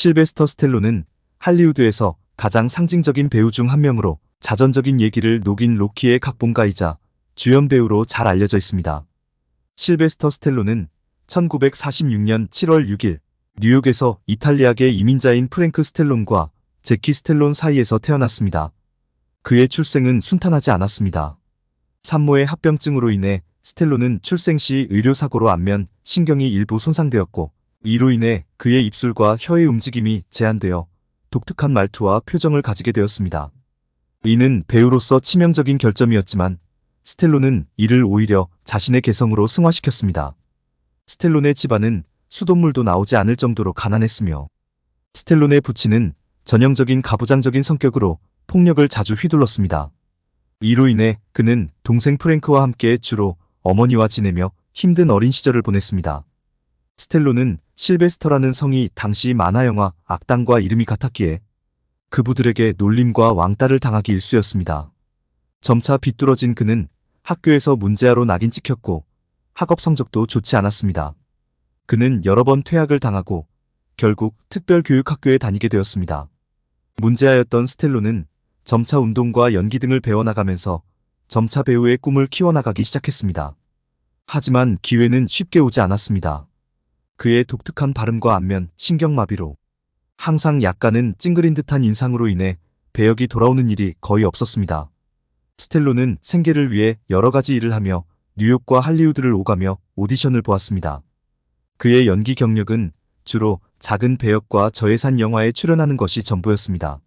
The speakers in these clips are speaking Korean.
실베스터 스텔론은 할리우드에서 가장 상징적인 배우 중 한 명으로 자전적인 얘기를 녹인 로키의 각본가이자 주연 배우로 잘 알려져 있습니다. 실베스터 스텔론은 1946년 7월 6일 뉴욕에서 이탈리아계 이민자인 프랭크 스텔론과 제키 스텔론 사이에서 태어났습니다. 그의 출생은 순탄하지 않았습니다. 산모의 합병증으로 인해 스텔론은 출생 시 의료사고로 안면 신경이 일부 손상되었고, 이로 인해 그의 입술과 혀의 움직임이 제한되어 독특한 말투와 표정을 가지게 되었습니다. 이는 배우로서 치명적인 결점이었지만 스텔론은 이를 오히려 자신의 개성으로 승화시켰습니다. 스텔론의 집안은 수돗물도 나오지 않을 정도로 가난했으며, 스텔론의 부친은 전형적인 가부장적인 성격으로 폭력을 자주 휘둘렀습니다. 이로 인해 그는 동생 프랭크와 함께 주로 어머니와 지내며 힘든 어린 시절을 보냈습니다. 스텔론은 실베스터라는 성이 당시 만화영화 악당과 이름이 같았기에 그부들에게 놀림과 왕따를 당하기 일쑤였습니다. 점차 비뚤어진 그는 학교에서 문제아로 낙인 찍혔고 학업 성적도 좋지 않았습니다. 그는 여러 번 퇴학을 당하고 결국 특별교육학교에 다니게 되었습니다. 문제아였던 스텔론은 점차 운동과 연기 등을 배워나가면서 점차 배우의 꿈을 키워나가기 시작했습니다. 하지만 기회는 쉽게 오지 않았습니다. 그의 독특한 발음과 안면, 신경마비로 항상 약간은 찡그린 듯한 인상으로 인해 배역이 돌아오는 일이 거의 없었습니다. 스텔론은 생계를 위해 여러 가지 일을 하며 뉴욕과 할리우드를 오가며 오디션을 보았습니다. 그의 연기 경력은 주로 작은 배역과 저예산 영화에 출연하는 것이 전부였습니다.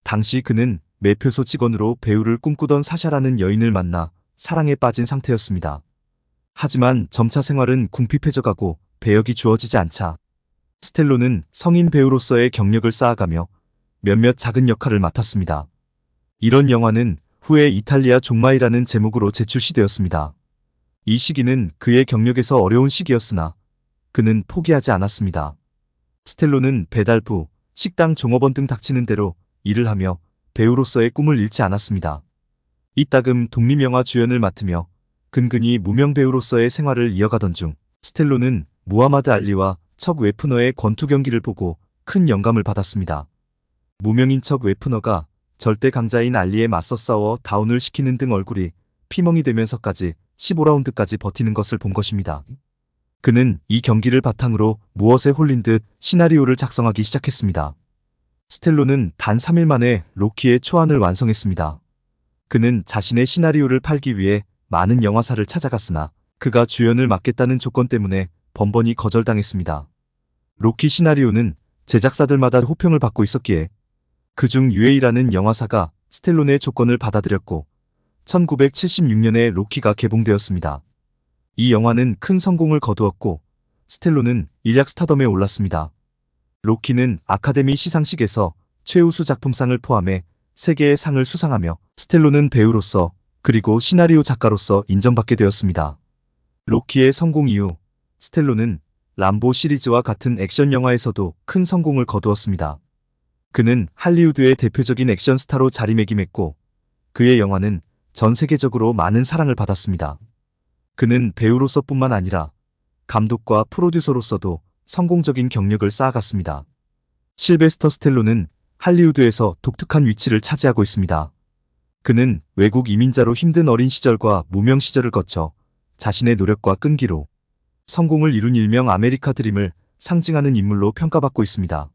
당시 그는 매표소 직원으로 배우를 꿈꾸던 사샤라는 여인을 만나 사랑에 빠진 상태였습니다. 하지만 점차 생활은 궁핍해져가고 배역이 주어지지 않자 스텔론은 성인 배우로서의 경력을 쌓아가며 몇몇 작은 역할을 맡았습니다. 이런 영화는 후에 이탈리아 종마이라는 제목으로 재출시되었습니다. 이 시기는 그의 경력에서 어려운 시기였으나 그는 포기하지 않았습니다. 스텔론은 배달부, 식당 종업원 등 닥치는 대로 일을 하며 배우로서의 꿈을 잃지 않았습니다. 이따금 독립영화 주연을 맡으며 근근히 무명 배우로서의 생활을 이어가던 중 스텔론은 무하마드 알리와 척 웨프너의 권투 경기를 보고 큰 영감을 받았습니다. 무명인 척 웨프너가 절대 강자인 알리에 맞서 싸워 다운을 시키는 등 얼굴이 피멍이 되면서까지 15라운드까지 버티는 것을 본 것입니다. 그는 이 경기를 바탕으로 무엇에 홀린 듯 시나리오를 작성하기 시작했습니다. 스텔론은 단 3일 만에 로키의 초안을 완성했습니다. 그는 자신의 시나리오를 팔기 위해 많은 영화사를 찾아갔으나 그가 주연을 맡겠다는 조건 때문에 번번이 거절당했습니다. 로키 시나리오는 제작사들마다 호평을 받고 있었기에 그중 UA라는 영화사가 스텔론의 조건을 받아들였고 1976년에 로키가 개봉되었습니다. 이 영화는 큰 성공을 거두었고 스텔론은 일약 스타덤에 올랐습니다. 로키는 아카데미 시상식에서 최우수 작품상을 포함해 3개의 상을 수상하며 스텔론은 배우로서 그리고 시나리오 작가로서 인정받게 되었습니다. 로키의 성공 이후 스텔론은 람보 시리즈와 같은 액션 영화에서도 큰 성공을 거두었습니다. 그는 할리우드의 대표적인 액션 스타로 자리매김했고 그의 영화는 전 세계적으로 많은 사랑을 받았습니다. 그는 배우로서뿐만 아니라 감독과 프로듀서로서도 성공적인 경력을 쌓아갔습니다. 실베스터 스텔론은 할리우드에서 독특한 위치를 차지하고 있습니다. 그는 외국 이민자로 힘든 어린 시절과 무명 시절을 거쳐 자신의 노력과 끈기로 성공을 이룬 일명 아메리카 드림을 상징하는 인물로 평가받고 있습니다.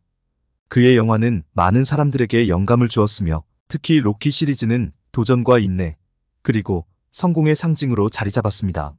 그의 영화는 많은 사람들에게 영감을 주었으며 특히 로키 시리즈는 도전과 인내, 그리고 성공의 상징으로 자리 잡았습니다.